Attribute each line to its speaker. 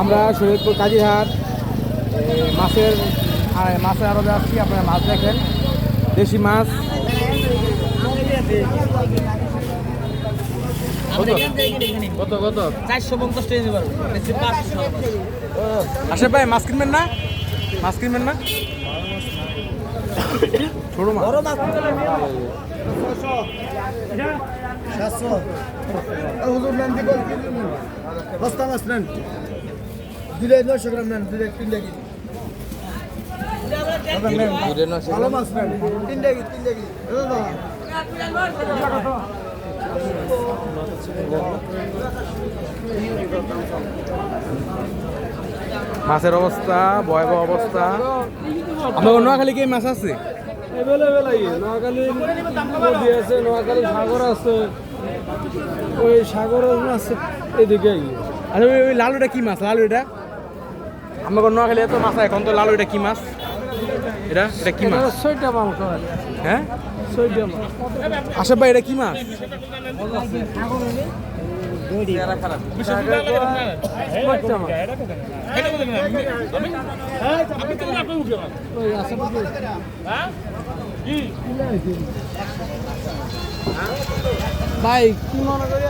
Speaker 1: আমরা শরীয়তপুর কাজিরহাট মাছের আড়তে আসছি। আপনারা মাছ দেখেন, দেশি মাছ। কত কত?
Speaker 2: 450 টাকা দিতে পারবো।
Speaker 1: আশে ভাই মাছ কিনবেন না? মাছ কিনবেন না? ছোট মাছ,
Speaker 2: বড় মাছ
Speaker 3: 700 হুজুর নেন দিব বস্তা মাছ নেন দিলে 900 গ্রাম নেন দিলে 3 টাকা ভালো মাছ নেন 3 টাকা
Speaker 1: মাছের অবস্থা ভয়াবহ অবস্থা। আমাদের নোয়াখালী কি মাছ আছে?
Speaker 4: নোয়াখালী নদী আছে, নোয়াখালী সাগর আছে, ওই সাগর আছে এদিকে।
Speaker 1: আচ্ছা ওই লালুটা কি মাছ? লালু এটা আমাদের নোয়াখালী এত মাছ এখন তো লালু এটা কি মাছ? এটা এটা কি মাছ?
Speaker 4: 6টা মাছ
Speaker 1: হ্যাঁ
Speaker 4: 6টা মাছ।
Speaker 1: আশা ভাই এটা কি মাছ?
Speaker 4: ভাই কি মনে করি